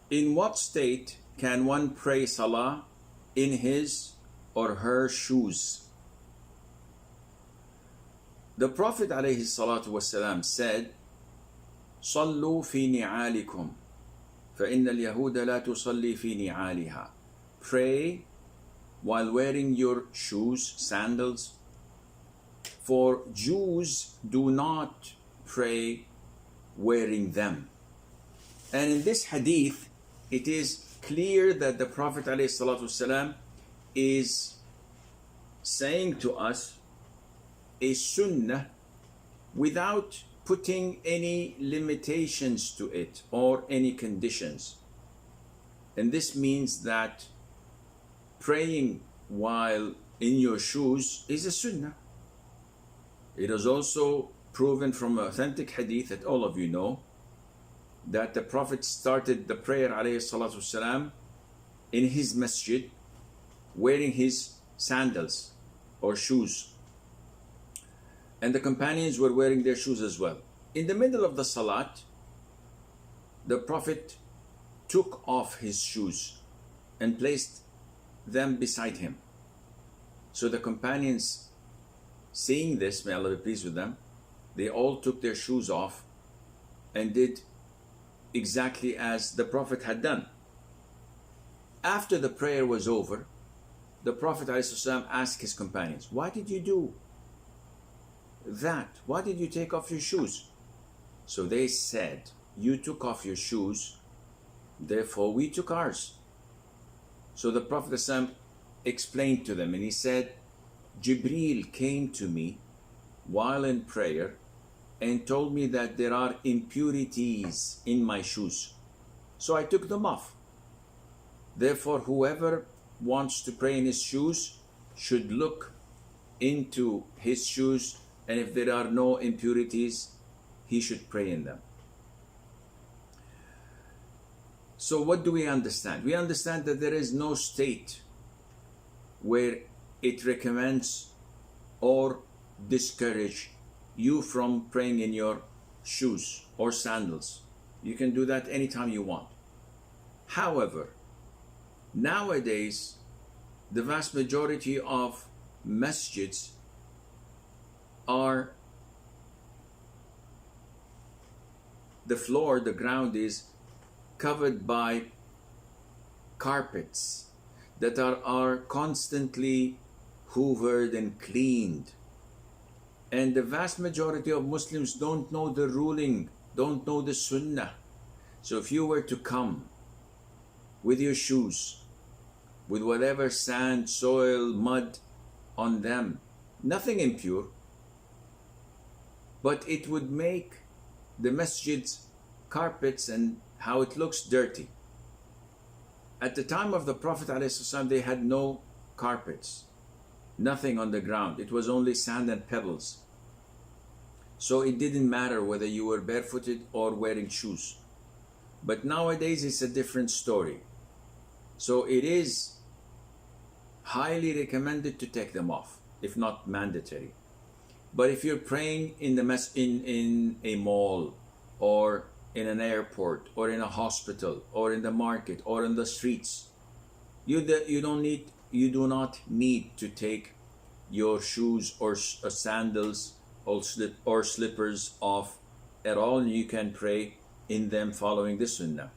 In what state can one pray salah in his or her shoes? The Prophet ﷺ said, صلوا في نعالكم فإن اليهود لا تصلي في نعالها. Pray while wearing your shoes, sandals, for Jews do not pray wearing them. And in this hadith, it is clear that the Prophet ﷺ is saying to us a sunnah without putting any limitations to it or any conditions. And this means that praying while in your shoes is a sunnah. It is also proven from authentic hadith that all of you know that the Prophet started the prayer ﷺ in his masjid wearing his sandals or shoes, and the companions were wearing their shoes as well. In the middle of the salat, the Prophet took off his shoes and placed them beside him. So the companions, seeing this, may Allah be pleased with them, they all took their shoes off and did exactly as the Prophet had done. After the prayer was over, the Prophet ﷺ asked his companions, why did you do that? Why did you take off your shoes? So they said, you took off your shoes, therefore we took ours. So the Prophet ﷺ explained to them, and he said, Jibreel came to me while in prayer and told me that there are impurities in my shoes. So I took them off. Therefore, whoever wants to pray in his shoes should look into his shoes, and if there are no impurities, he should pray in them. So what do we understand? We understand that there is no state where it recommends or discourage you from praying in your shoes or sandals. You can do that anytime you want. However, nowadays, the vast majority of masjids are, the floor, the ground is covered by carpets that are constantly hoovered and cleaned. And the vast majority of Muslims don't know the ruling, don't know the sunnah. So if you were to come with your shoes, with whatever sand, soil, mud on them, nothing impure, but it would make the masjid's carpets and how it looks dirty. At the time of the Prophet ﷺ, they had no carpets, nothing on the ground. It was only sand and pebbles. So it didn't matter whether you were barefooted or wearing shoes. But nowadays it's a different story. So it is highly recommended to take them off, if not mandatory. But if you're praying in the in a mall, or in an airport, or in a hospital, or in the market, or in the streets, you do not need to take your shoes or sandals or slippers off at all. You can pray in them following the sunnah.